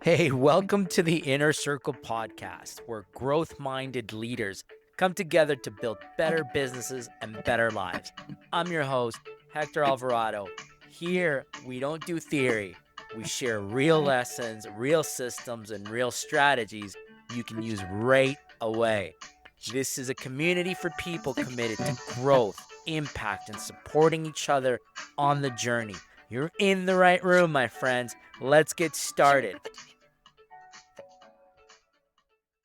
Hey, welcome to the Inner Circle podcast, where growth minded leaders come together to build better businesses and better lives. I'm your host, Hector Alvarado. Here, we don't do theory, we share real lessons, real systems, and real strategies you can use right away. This is a community for people committed to growth, impact, and supporting each other on the journey. You're in the right room, my friends. Let's get started.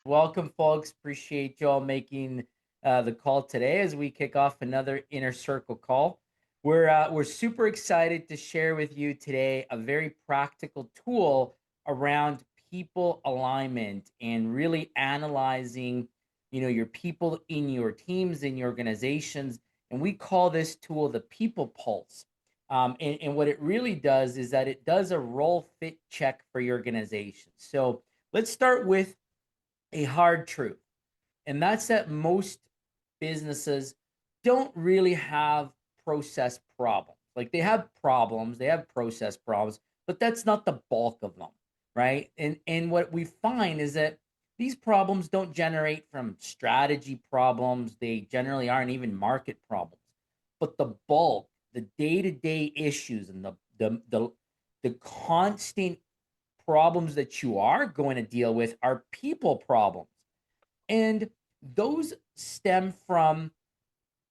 Welcome, folks. Appreciate you all making the call today as we kick off another Inner Circle call. We're super excited to share with you today a very practical tool around people alignment and really analyzing, your people in your teams, in your organizations. And we call this tool the People Pulse. And what it really does is that it does a role fit check for your organization. So let's start with a hard truth, and that's that most businesses don't really have process problems. Like, they have problems, they have process problems, but that's not the bulk of them, right? And what we find is that these problems don't generate from strategy problems. They generally aren't even market problems, but the bulk, the day-to-day issues, and the constant problems that you are going to deal with are people problems. And those stem from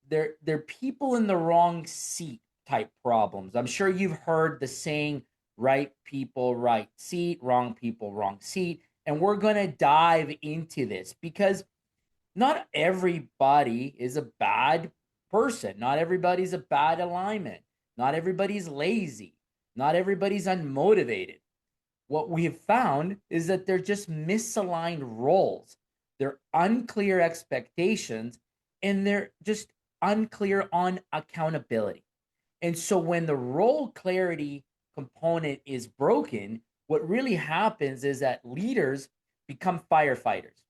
their people in the wrong seat type problems. I'm sure you've heard the saying, right people, right seat, wrong people, wrong seat. And we're going to dive into this because not everybody is a bad person. Not everybody's a bad alignment. Not everybody's lazy. Not everybody's unmotivated. What we have found is that they're just misaligned roles. They're unclear expectations, and they're just unclear on accountability. And so when the role clarity component is broken, what really happens is that leaders become firefighters,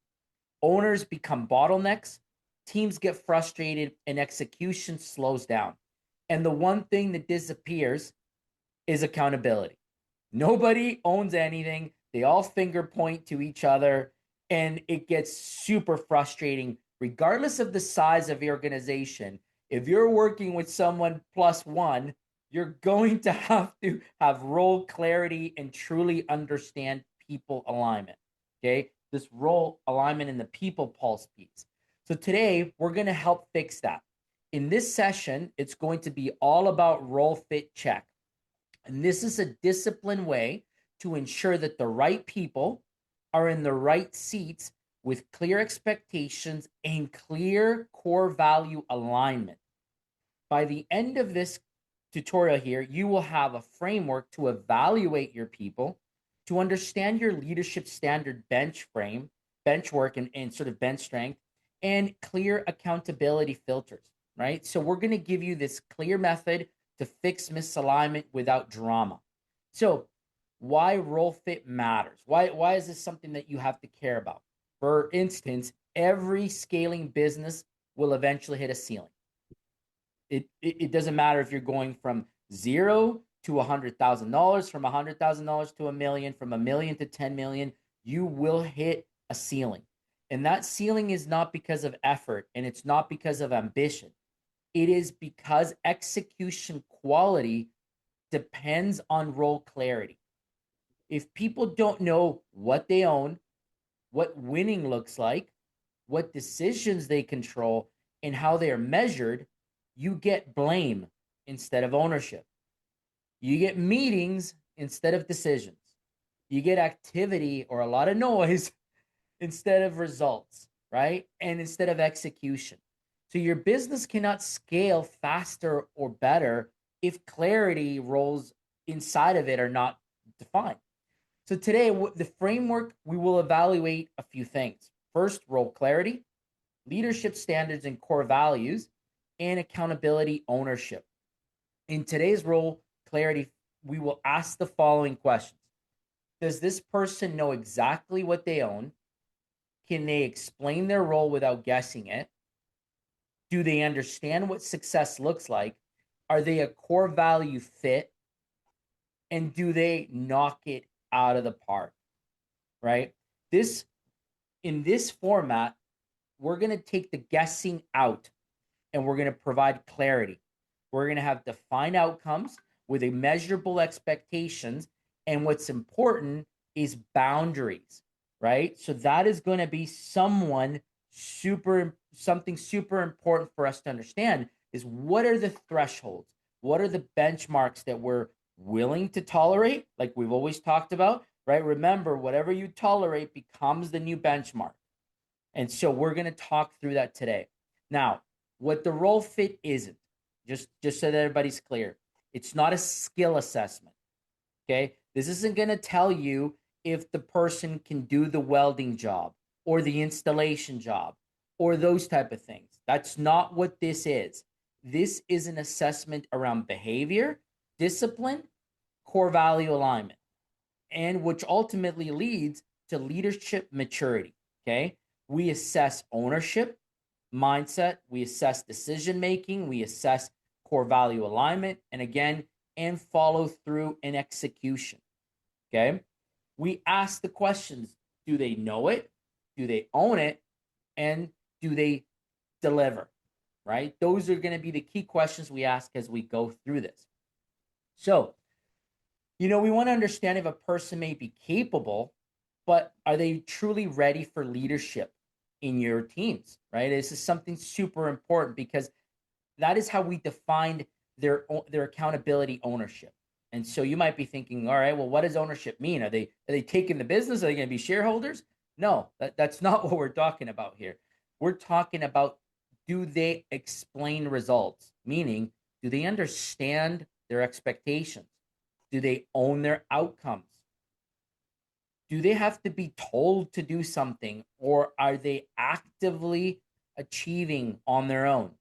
owners become bottlenecks, teams get frustrated, and execution slows down. And the one thing that disappears is accountability. Nobody owns anything. They all finger point to each other, and it gets super frustrating, regardless of the size of your organization. If you're working with someone plus one, you're going to have role clarity and truly understand people alignment. Okay. This role alignment in the people pulse piece. So today we're going to help fix that. In this session, it's going to be all about role fit check. And this is a disciplined way to ensure that the right people are in the right seats with clear expectations and clear core value alignment. By the end of this tutorial here, you will have a framework to evaluate your people, to understand your leadership standard bench work, and sort of bench strength, and clear accountability filters, right? So we're going to give you this clear method to fix misalignment without drama. So why role fit matters? Why is this something that you have to care about? For instance, every scaling business will eventually hit a ceiling. It doesn't matter if you're going from zero to $100,000, from $100,000 to a million, from a million to 10 million. You will hit a ceiling, and that ceiling is not because of effort, and it's not because of ambition. It is because execution quality depends on role clarity. If people don't know what they own, what winning looks like, what decisions they control, and how they are measured, you get blame instead of ownership. You get meetings instead of decisions. You get activity or a lot of noise instead of results, right? And instead of execution. So your business cannot scale faster or better if clarity roles inside of it are not defined. So today, the framework, we will evaluate a few things. First, role clarity, leadership standards and core values, and accountability ownership. In today's role clarity, we will ask the following questions. Does this person know exactly what they own? Can they explain their role without guessing it? Do they understand what success looks like? Are they a core value fit? And do they knock it out of the park? right? In this format, we're going to take the guessing out and we're going to provide clarity. We're going to have defined outcomes with a measurable expectations. And what's important is boundaries, right? So that is going to be something super important for us to understand is what are the thresholds? What are the benchmarks that we're willing to tolerate? Like we've always talked about, right? Remember, whatever you tolerate becomes the new benchmark. And so we're going to talk through that today. Now, what the role fit isn't, just so that everybody's clear, it's not a skill assessment. Okay. This isn't going to tell you if the person can do the welding job or the installation job or those type of things. That's not what this is. This is an assessment around behavior, discipline, core value alignment, and which ultimately leads to leadership maturity. Okay. We assess ownership, mindset, we assess decision making, we assess core value alignment, and again, and follow through and execution. Okay. We ask the questions: do they know it? Do they own it? And do they deliver? Right? Those are going to be the key questions we ask as we go through this. So, we want to understand if a person may be capable, but are they truly ready for leadership in your teams, right? This is something super important because that is how we define their accountability ownership. And so you might be thinking, all right, well, what does ownership mean? Are they taking the business? Are they going to be shareholders? No, that's not what we're talking about here. We're talking about, do they explain results? Meaning, do they understand their expectations? Do they own their outcomes? Do they have to be told to do something, or are they actively achieving on their own?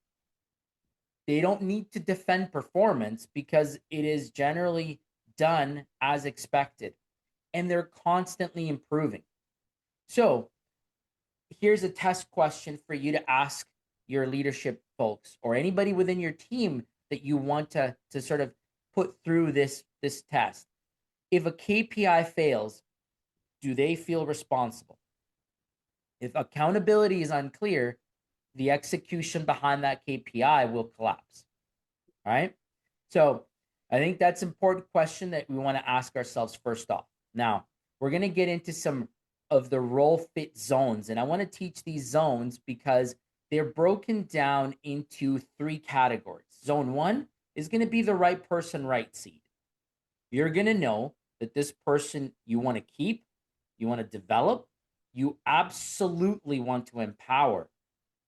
They don't need to defend performance because it is generally done as expected, and they're constantly improving. So here's a test question for you to ask your leadership folks or anybody within your team that you want to sort of put through this test. If a KPI fails, do they feel responsible? If accountability is unclear, the execution behind that KPI will collapse. All right. So I think that's an important question that we want to ask ourselves first off. Now, we're going to get into some of the role fit zones. And I want to teach these zones because they're broken down into 3 categories. Zone 1 is going to be the right person, right seat. You're going to know that this person you want to keep, you want to develop, you absolutely want to empower,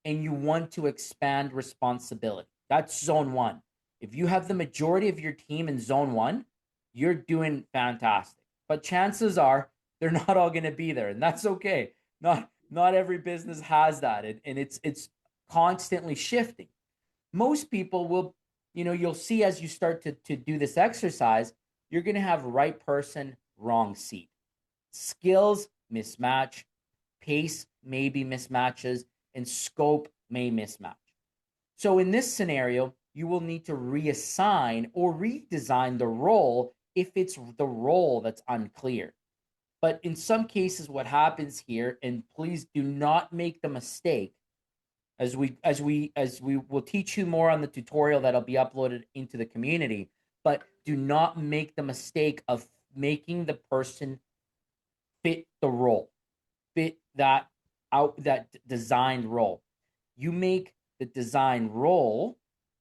and you want to expand responsibility. That's zone 1. If you have the majority of your team in zone 1, you're doing fantastic. But chances are they're not all going to be there, and that's okay. Not every business has that, and it's constantly shifting. Most people will, you'll see as you start to do this exercise, you're going to have right person, wrong seat. Skills mismatch, pace maybe mismatches, and scope may mismatch. So in this scenario, you will need to reassign or redesign the role if it's the role that's unclear. But in some cases, what happens here, and please do not make the mistake, as we will teach you more on the tutorial that'll be uploaded into the community, but do not make the mistake of making the person fit the role, fit that designed role. You make the design role,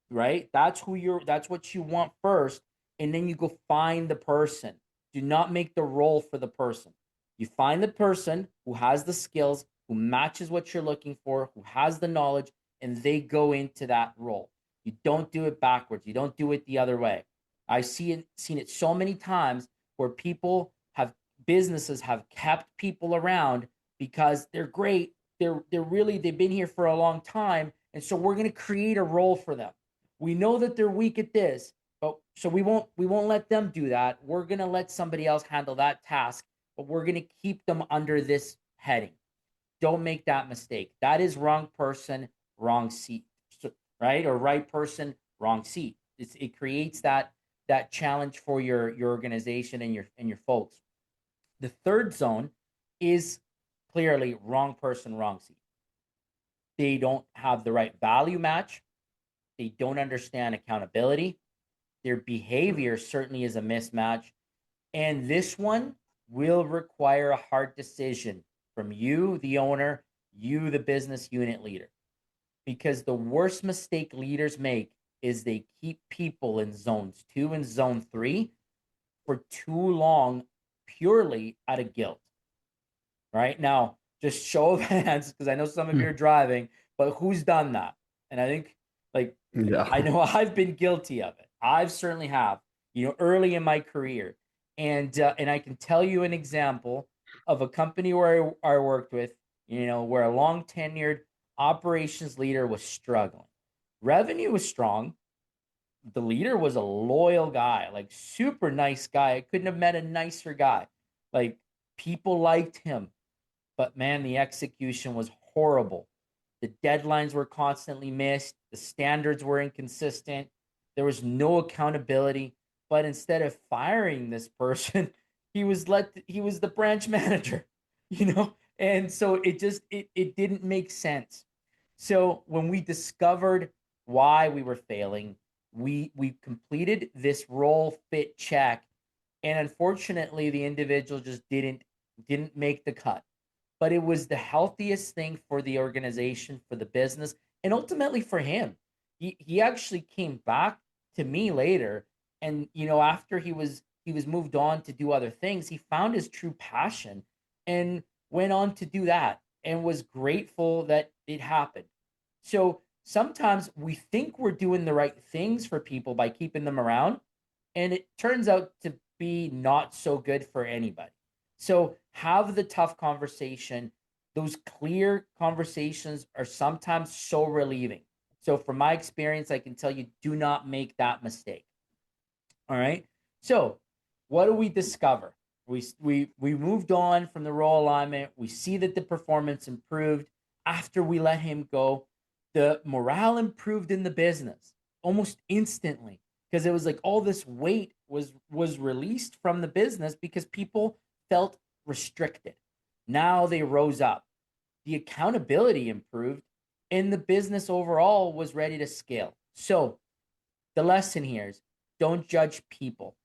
right? That's what you want first, and then you go find the person. Do not make the role for the person. You find the person who has the skills, who matches what you're looking for, who has the knowledge, and they go into that role. You don't do it backwards. You don't do it the other way. I've seen it so many times where businesses have kept people around because they're great. They've been here for a long time. And so we're going to create a role for them. We know that they're weak at this, but so we won't let them do that. We're going to let somebody else handle that task, but we're going to keep them under this heading. Don't make that mistake. That is wrong person, wrong seat, right? Or right person, wrong seat. It creates that challenge for your organization and your folks. The third zone is clearly wrong person, wrong seat. They don't have the right value match. They don't understand accountability. Their behavior certainly is a mismatch. And this one will require a hard decision from you, the owner, you, the business unit leader. Because the worst mistake leaders make is they keep people in zones 2 and zone 3 for too long, purely out of guilt. Right now, just show of hands, because I know some of you are driving, but who's done that? And I think, like, I know I've been guilty of it. I've certainly have, early in my career. And I can tell you an example of a company where I worked with, where a long tenured operations leader was struggling. Revenue was strong. The leader was a loyal guy, like super nice guy. I couldn't have met a nicer guy. Like, people liked him, but man, the execution was horrible. The deadlines were constantly missed. The standards were inconsistent. There was no accountability. But instead of firing this person, he was the branch manager, And so it didn't make sense. So when we discovered why we were failing, we completed this role fit check, and unfortunately the individual just didn't make the cut. But it was the healthiest thing for the organization, for the business, and ultimately for him. He actually came back to me later, and after he was moved on to do other things, he found his true passion and went on to do that, and was grateful that it happened. So sometimes we think we're doing the right things for people by keeping them around, and it turns out to be not so good for anybody. So have the tough conversation. Those clear conversations are sometimes so relieving. So from my experience, I can tell you, do not make that mistake. All right. So what do we discover? We moved on from the role alignment. We see that the performance improved after we let him go. The morale improved in the business almost instantly, because it was like all this weight was released from the business because people felt restricted. Now they rose up. The accountability improved, and the business overall was ready to scale. So the lesson here is, don't judge people,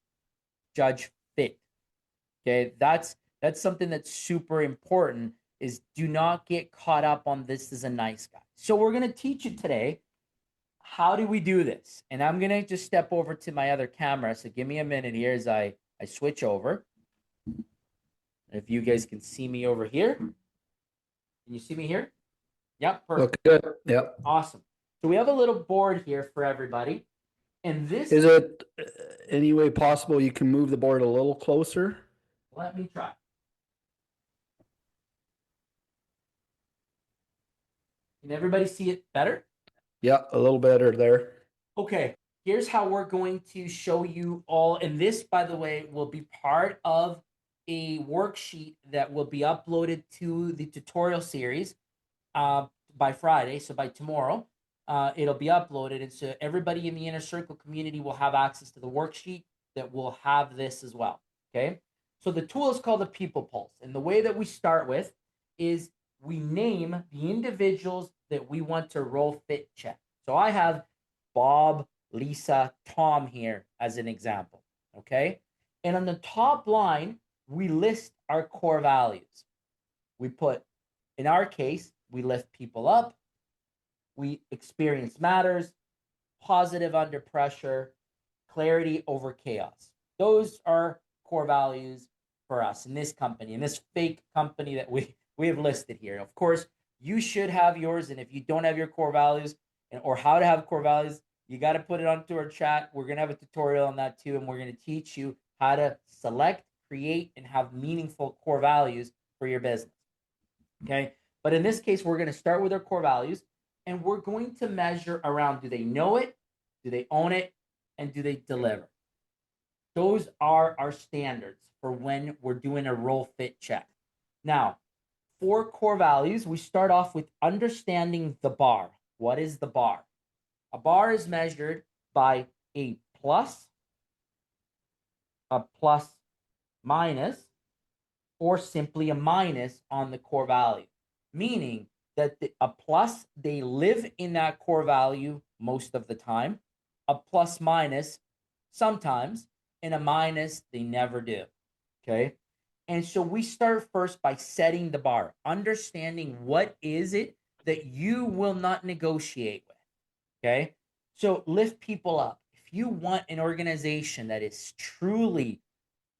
judge fit. Okay, that's something that's super important, is do not get caught up on this as a nice guy. So we're going to teach you today, how do we do this? And I'm going to just step over to my other camera. So give me a minute here as I switch over. If you guys can see me over here. Can you see me here? Yep, perfect. Look good. Yep. Awesome. So we have a little board here for everybody. And this is it any way possible you can move the board a little closer? Let me try. Can everybody see it better? Yeah, a little better there. Okay, here's how we're going to show you all. And this, by the way, will be part of a worksheet that will be uploaded to the tutorial series by Friday. So by tomorrow, it'll be uploaded. And so everybody in the Inner Circle community will have access to the worksheet that will have this as well. Okay. So the tool is called the People Pulse. And the way that we start with is we name the individuals that we want to role fit check. So I have Bob, Lisa, Tom here as an example. Okay. And on the top line, we list our core values. We put, in our case, we lift people up, we experience matters, positive under pressure, clarity over chaos. Those are core values for us in this company, in this fake company that we have listed here. Of course, you should have yours, and if you don't have your core values or how to have core values, you got to put it onto our chat. We're going to have a tutorial on that too, and we're going to teach you how to select, create, and have meaningful core values for your business. Okay, but in this case, we're going to start with our core values, and we're going to measure around, do they know it, do they own it, and do they deliver? Those are our standards for when we're doing a role fit check. Now, for core values, we start off with understanding the bar. What is the bar? A bar is measured by a plus minus, or simply a minus on the core value, meaning that a plus, they live in that core value most of the time, a plus minus sometimes, and a minus they never do. Okay. And so we start first by setting the bar, understanding what is it that you will not negotiate with. Okay. So lift people up. If you want an organization that is truly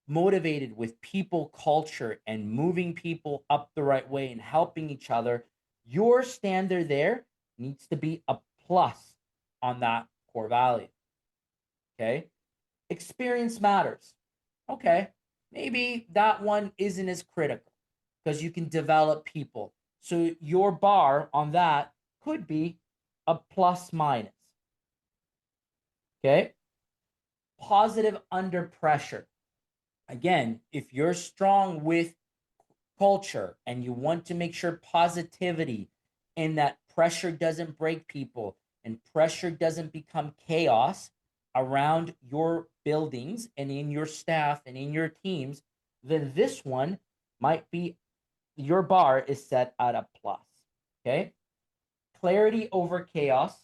motivated with people culture and moving people up the right way and helping each other, your standard there needs to be a plus on that core value. Okay. Experience matters. Okay. Maybe that one isn't as critical because you can develop people. So your bar on that could be a plus minus. Okay. Positive under pressure. Again, if you're strong with culture and you want to make sure positivity and that pressure doesn't break people and pressure doesn't become chaos around your buildings and in your staff and in your teams, then this one might be your bar is set at a plus. Okay. Clarity over chaos.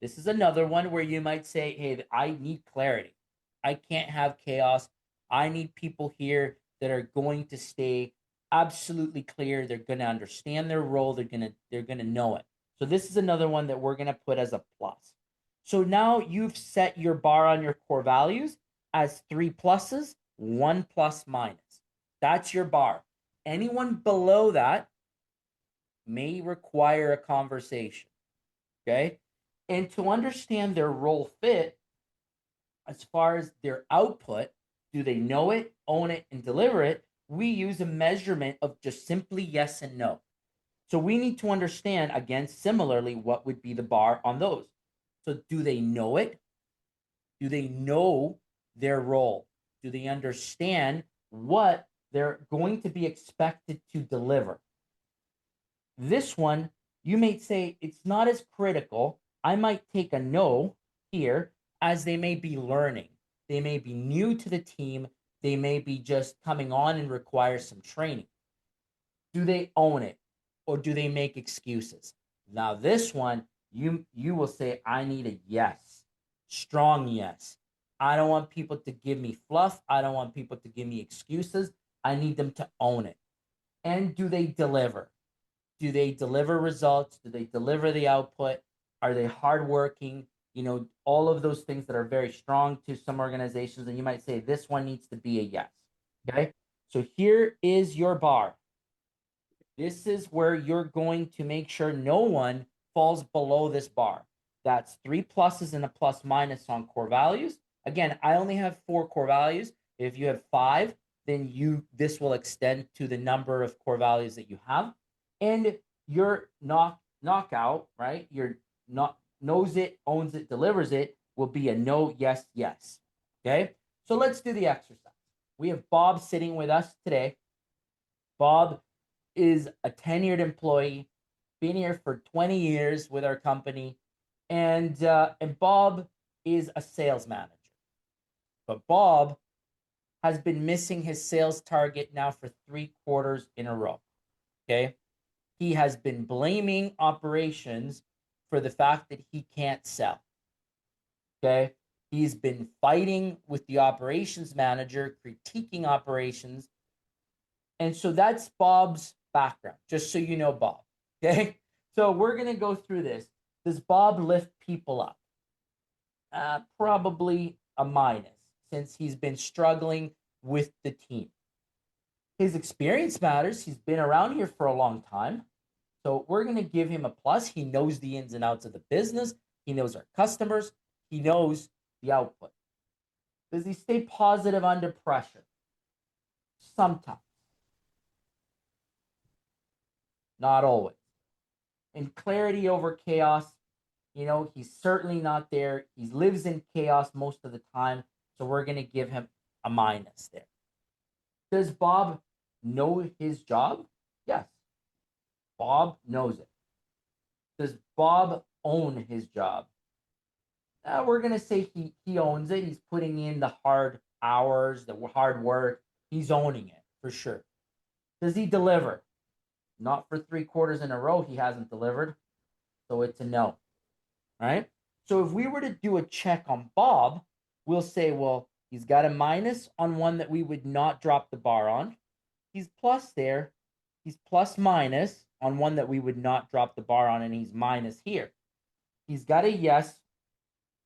This is another one where you might say, hey, I need clarity. I can't have chaos. I need people here that are going to stay absolutely clear. They're going to understand their role. They're going to know it. So this is another one that we're going to put as a plus. So now you've set your bar on your core values as 3 pluses, 1 plus minus. That's your bar. Anyone below that may require a conversation. Okay. And to understand their role fit, as far as their output, do they know it, own it, and deliver it? We use a measurement of just simply yes and no. So we need to understand, again, similarly, what would be the bar on those. So do they know it? Do they know their role? Do they understand what they're going to be expected to deliver? This one, you may say it's not as critical. I might take a no here as they may be learning. They may be new to the team. They may be just coming on and require some training. Do they own it or do they make excuses? Now, this one, you will say, I need a yes, strong yes. I don't want people to give me fluff. I don't want people to give me excuses. I need them to own it. And do they deliver? Do they deliver results? Do they deliver the output? Are they hardworking? All of those things that are very strong to some organizations. And you might say this one needs to be a yes. Okay. So here is your bar. This is where you're going to make sure no one falls below this bar. That's 3 pluses and a plus minus on core values. Again, I only have 4 core values. If you have 5, then this will extend to the number of core values that you have. And your knockout, right? Your not knows it, owns it, delivers it will be a no, yes, yes. Okay. So let's do the exercise. We have Bob sitting with us today. Bob is a tenured employee, been here for 20 years with our company, and Bob is a sales manager. But Bob has been missing his sales target now for 3 quarters in a row. Okay. He has been blaming operations for the fact that he can't sell. Okay. He's been fighting with the operations manager, critiquing operations. And so that's Bob's background, just so you know Bob. Okay. So we're going to go through this. Does Bob lift people up? Probably a minus, since he's been struggling with the team. His experience matters. He's been around here for a long time. So we're going to give him a plus. He knows the ins and outs of the business. He knows our customers. He knows the output. Does he stay positive under pressure? Sometimes. Not always. And clarity over chaos, he's certainly not there. He lives in chaos most of the time. So we're going to give him a minus there. Does Bob know his job? Yes. Bob knows it. Does Bob own his job? We're going to say he owns it. He's putting in the hard hours, the hard work. He's owning it for sure. Does he deliver? Not for 3 quarters in a row, he hasn't delivered. So it's a no, right? So if we were to do a check on Bob, we'll say, well, he's got a minus on one that we would not drop the bar on. He's plus there. He's plus minus on one that we would not drop the bar on, and he's minus here. He's got a yes,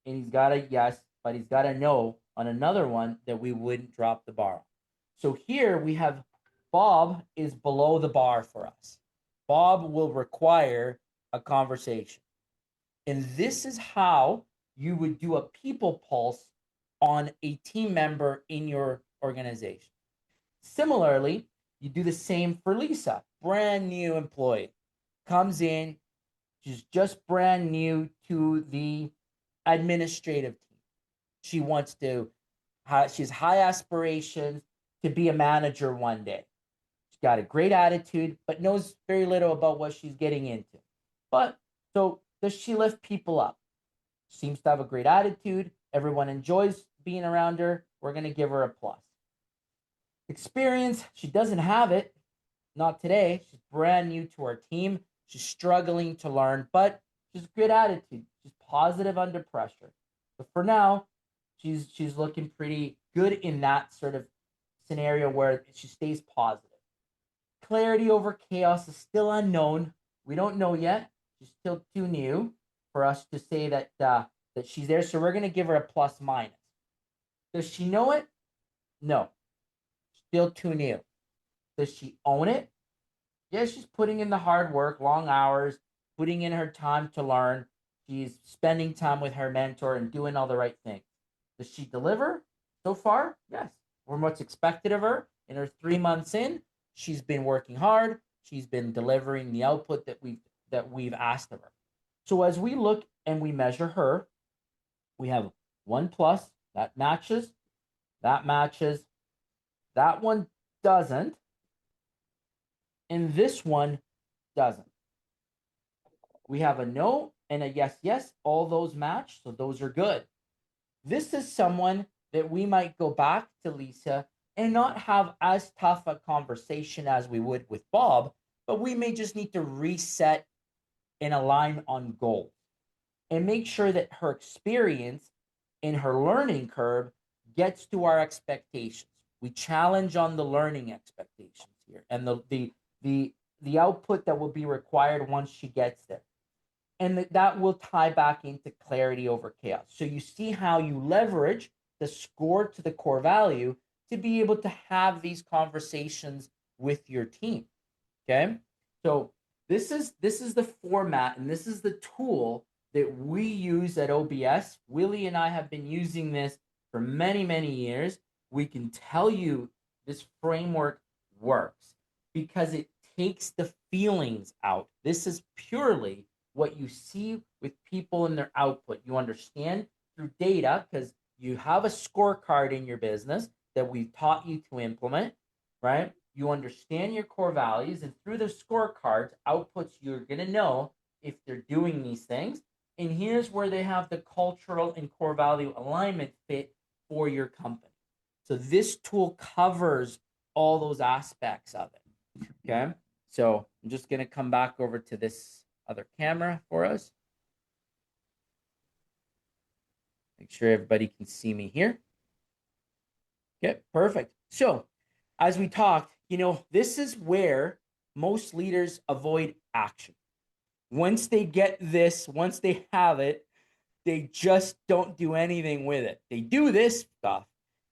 and he's got a yes, but he's got a no on another one that we wouldn't drop the bar on. So here we have Bob is below the bar for us. Bob will require a conversation. And this is how you would do a people pulse on a team member in your organization. Similarly, you do the same for Lisa, brand new employee, comes in, she's just brand new to the administrative team. She wants to, she has high aspirations to be a manager one day. She's got a great attitude, but knows very little about what she's getting into. But so does she lift people up? Seems to have a great attitude. Everyone enjoys being around her. We're going to give her a plus. Experience, she doesn't have it. Not today. She's brand new to our team. She's struggling to learn, but she's good attitude. She's positive under pressure. So for now, she's looking pretty good in that sort of scenario where she stays positive. Clarity over chaos is still unknown. We don't know yet. She's still too new for us to say that that she's there. So we're going to give her a plus minus. Does she know it? No. Still too new. Does she own it? Yes, she's putting in the hard work, long hours, putting in her time to learn. She's spending time with her mentor and doing all the right things. Does she deliver so far? Yes. From what's expected of her in her 3 months in, she's been working hard. She's been delivering the output that we've asked of her. So as we look and we measure her, we have 1 plus, that matches, that one doesn't, and this one doesn't. We have a no and a yes, yes, all those match, so those are good. This is someone that we might go back to Lisa and not have as tough a conversation as we would with Bob, but we may just need to reset and align on goals and make sure that her experience in her learning curve gets to our expectations. We challenge on the learning expectations here and the output that will be required once she gets there. And that will tie back into clarity over chaos. So you see how you leverage the score to the core value to be able to have these conversations with your team. Okay. So this is the format and this is the tool that we use at OBS. Willie and I have been using this for many, many years. We can tell you this framework works because it takes the feelings out. This is purely what you see with people in their output. You understand through data because you have a scorecard in your business that we've taught you to implement, right? You understand your core values, and through the scorecards, outputs, you're going to know if they're doing these things. And here's where they have the cultural and core value alignment fit for your company. So this tool covers all those aspects of it. Okay. So I'm just going to come back over to this other camera for us. Make sure everybody can see me here. Okay, perfect. So as we talked, this is where most leaders avoid action. Once they get this, once they have it, they just don't do anything with it. They do this stuff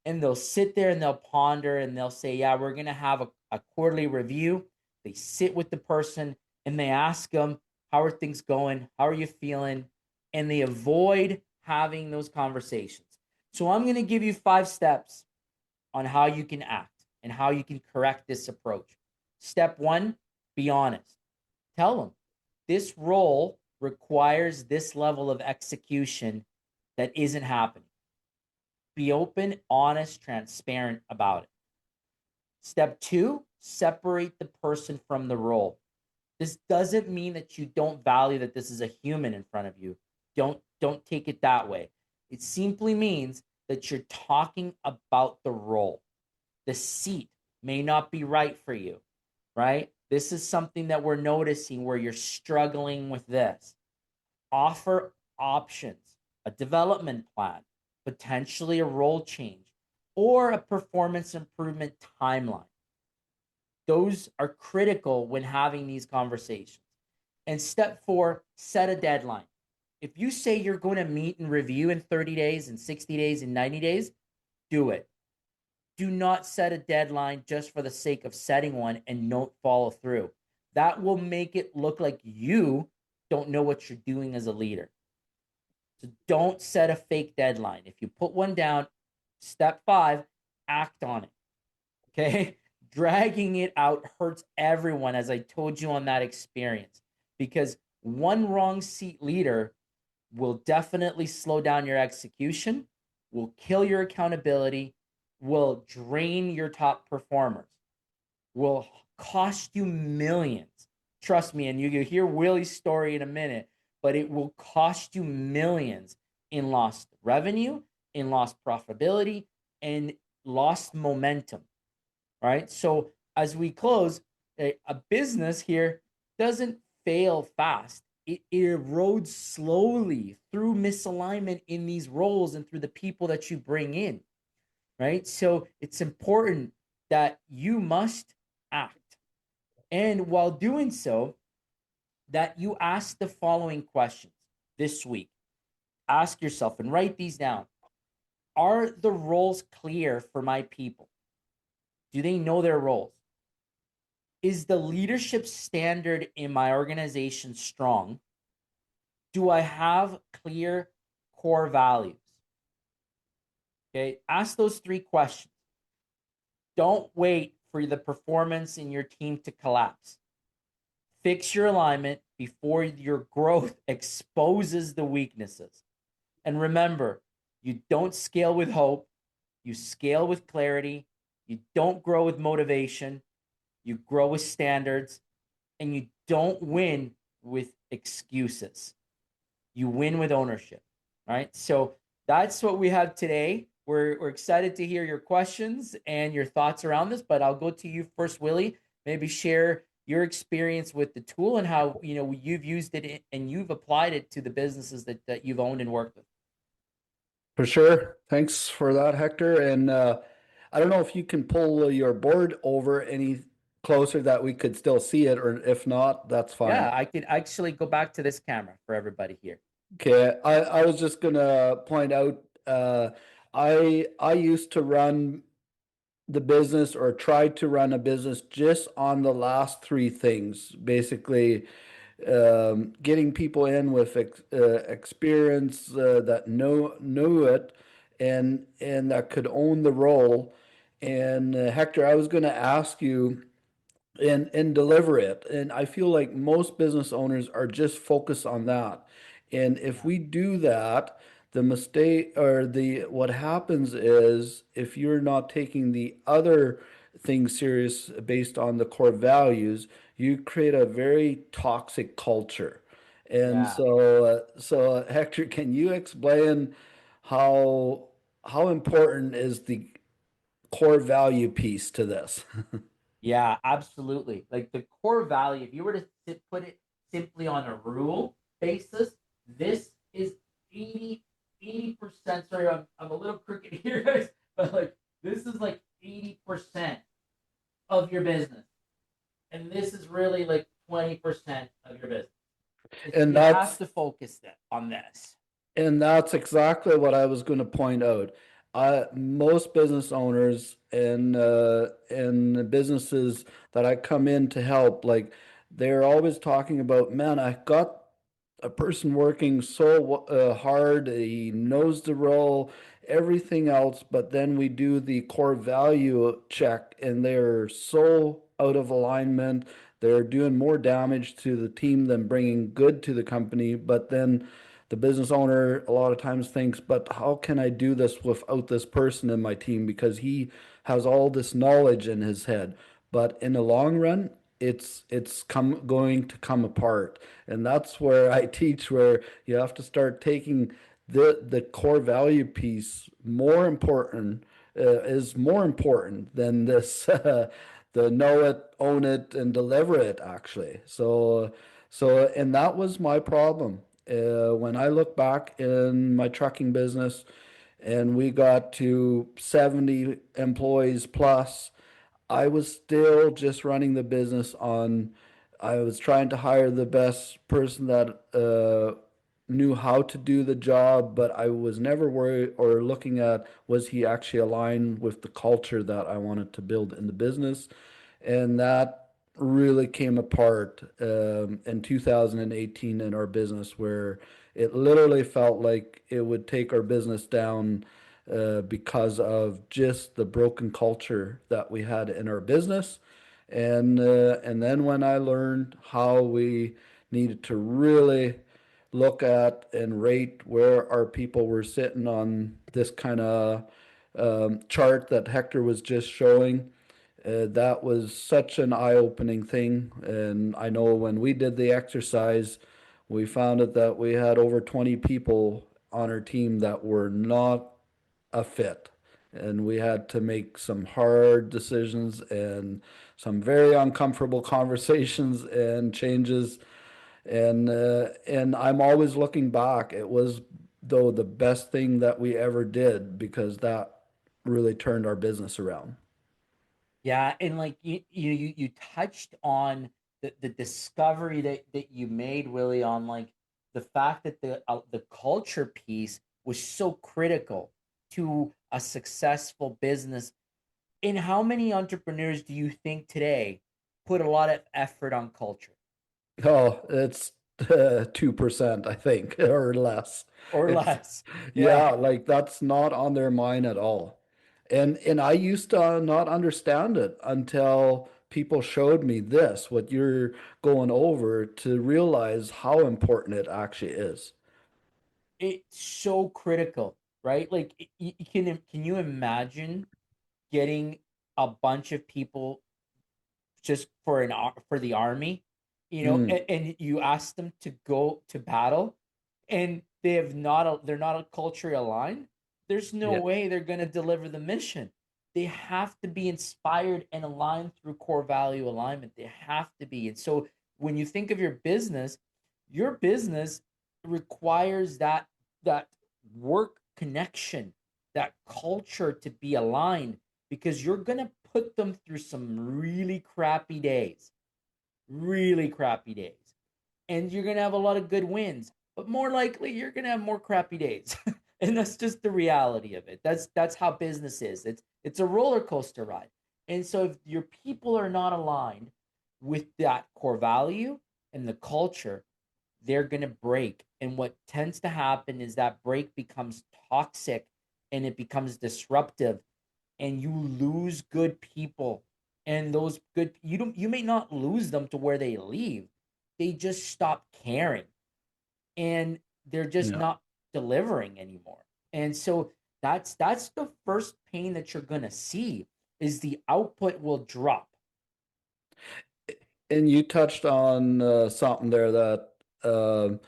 and they'll sit there and they'll ponder and they'll say, yeah, we're going to have a quarterly review. They sit with the person and they ask them, how are things going? How are you feeling? And they avoid having those conversations. So I'm going to give you 5 steps on how you can act and how you can correct this approach. Step 1, be honest. Tell them this role requires this level of execution that isn't happening. Be open, honest, transparent about it. Step 2, separate the person from the role. This doesn't mean that you don't value that this is a human in front of you. Don't take it that way. It simply means that you're talking about the role. The seat may not be right for you. right? This is something that we're noticing where you're struggling with this. Offer options, a development plan, potentially a role change, or a performance improvement timeline. Those are critical when having these conversations. And step four, set a deadline. If you say you're going to meet and review in 30 days, in 60 days, in 90 days, do it. Do not set a deadline just for the sake of setting one and don't follow through. That will make it look like you don't know what you're doing as a leader. So don't set a fake deadline. If you put one down, step five, act on it. Okay. Dragging it out hurts everyone, as I told you on that experience, because one wrong seat leader will definitely slow down your execution, will kill your accountability, will drain your top performers, will cost you millions. Trust me, and you hear Willie's story in a minute, but it will cost you millions in lost revenue, in lost profitability, and lost momentum. Right? So as we close, a business here doesn't fail fast. It erodes slowly through misalignment in these roles and through the people that you bring in. Right? So it's important that you must act. And while doing so, that you ask the following questions this week. Ask yourself and write these down. Are the roles clear for my people? Do they know their roles? Is the leadership standard in my organization strong? Do I have clear core values? Okay, ask those three questions. Don't wait for the performance in your team to collapse. Fix your alignment before your growth exposes the weaknesses. And remember, you don't scale with hope, you scale with clarity. You don't grow with motivation, you grow with standards, and you don't win with excuses. You win with ownership. Right? So that's what we have today. We're excited to hear your questions and your thoughts around this, but I'll go to you first, Willie. Maybe share your experience with the tool and how you've used it and you've applied it to the businesses that you've owned and worked with. For sure. Thanks for that, Hector. And I don't know if you can pull your board over any closer that we could still see it, or if not, that's Yeah, fine. I can actually go back to this camera for everybody here. Okay, I was just gonna point out, I used to run the business or tried to run a business just on the last three things. Basically, getting people in with experience that knew it and that could own the role. And Hector, I was going to ask you and deliver it. And I feel like most business owners are just focused on that. And if Yeah. we do that, the mistake or the what happens is if you're not taking the other things serious based on the core values, you create a very toxic culture. And Yeah. so Hector, can you explain how how important is the core value piece to this? Yeah, absolutely. Like the core value, if you were to put it simply on a rule basis, this is 80%. Sorry, I'm a little crooked here, guys, but like this is like 80% of your business. And this is really like 20% of your business. And You have that's to focus that on this. And that's exactly what I was going to point out. Most business owners and businesses that I come in to help, like they're always talking about, man, I got a person working so hard, he knows the role, everything else, but then we do the core value check and they're so out of alignment. They're doing more damage to the team than bringing good to the company, but then the business owner a lot of times thinks, but how can I do this without this person in my team because he has all this knowledge in his head. But in the long run, it's going to come apart. And that's where I teach where you have to start taking the core value piece more important is more important than this the know it, own it, and deliver it actually. So and that was my problem. When I look back in my trucking business and we got to 70 employees plus, I was still just running the business on, I was trying to hire the best person that knew how to do the job, but I was never worried or looking at was he actually aligned with the culture that I wanted to build in the business. And that really came apart in 2018 in our business, where it literally felt like it would take our business down because of just the broken culture that we had in our business. And then when I learned how we needed to really look at and rate where our people were sitting on this kind of chart that Hector was just showing, that was such an eye-opening thing. And I know when we did the exercise, we found out that we had over 20 people on our team that were not a fit. And we had to make some hard decisions and some very uncomfortable conversations and changes. And I'm always looking back. It was though the best thing that we ever did because that really turned our business around. Yeah, and like you touched on the discovery that you made, Willie, on like the fact that the culture piece was so critical to a successful business. And how many entrepreneurs do you think today put a lot of effort on culture Oh, it's 2%, I think, or less. or It's less? Yeah. yeah, like that's not on their mind at all. And I used to not understand it until people showed me this, what you're going over, to realize how important it actually is. It's so critical, right? Like can you imagine getting a bunch of people just for for the army, Mm, and you ask them to go to battle, and they're not a culture aligned. There's no yeah, way they're going to deliver the mission. They have to be inspired and aligned through core value alignment. They have to be. And so when you think of your business requires that work connection, that culture to be aligned, because you're going to put them through some really crappy days. And you're going to have a lot of good wins, but more likely you're going to have more crappy days. And that's just the reality of it. That's how business is. It's a roller coaster ride. And so if your people are not aligned with that core value and the culture, they're going to break. And what tends to happen is that break becomes toxic and it becomes disruptive, and you lose good people. And those good, you may not lose them to where they leave, they just stop caring, and they're just yeah. not delivering anymore. And so that's the first pain that you're going to see, is the output will drop. And you touched on something there that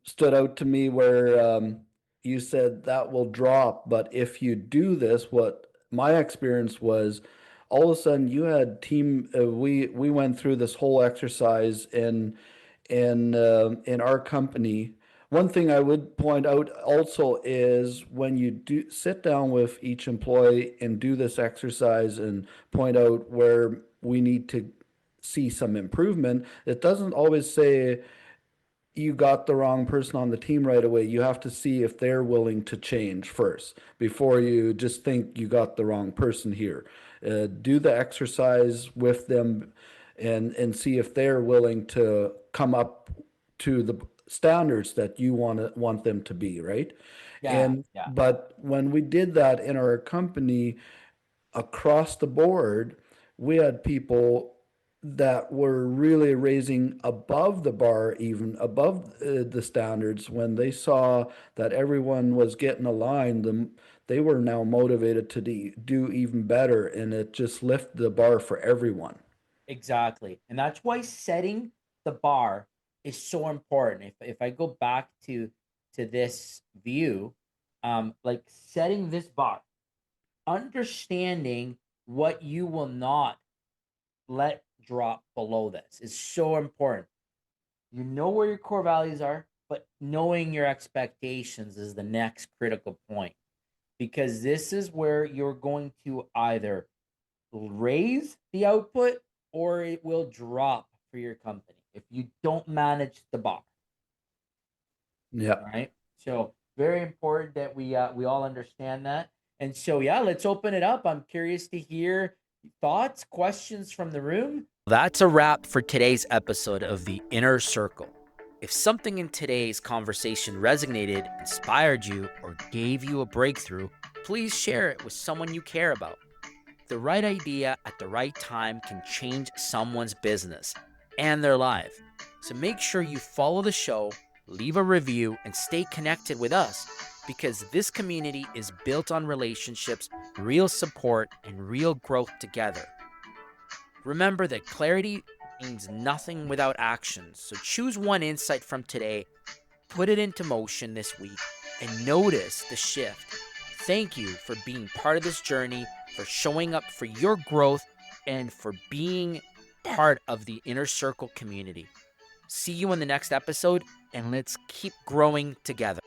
stood out to me where you said that will drop, but if you do this, what my experience was, all of a sudden you had team. We went through this whole exercise in our company. One thing I would point out also is when you do sit down with each employee and do this exercise and point out where we need to see some improvement, it doesn't always say you got the wrong person on the team right away. You have to see if they're willing to change first before you just think you got the wrong person here. Do the exercise with them and see if they're willing to come up to the standards that you want them to be, right? Yeah, And yeah. but when we did that in our company, across the board, we had people that were really raising above the bar, even above the standards. When they saw that everyone was getting aligned, they were now motivated to do even better, and it just lifted the bar for everyone. Exactly. And that's why setting the bar is so important. If I go back to this view, like setting this bar, understanding what you will not let drop below this. It's so important. You know where your core values are, but knowing your expectations is the next critical point, because this is where you're going to either raise the output or it will drop for your company if you don't manage the bar. Yeah. Right? So very important that we all understand that. And so yeah, let's open it up. I'm curious to hear thoughts, questions from the room. That's a wrap for today's episode of the Inner Circle. If something in today's conversation resonated, inspired you, or gave you a breakthrough, please share it with someone you care about. The right idea at the right time can change someone's business and their life. So make sure you follow the show, leave a review, and stay connected with us, because this community is built on relationships, real support, and real growth together. Remember that clarity means nothing without action. So choose one insight from today, put it into motion this week, and notice the shift. Thank you for being part of this journey, for showing up for your growth, and for being part of the Inner Circle community. See you in the next episode, and let's keep growing together.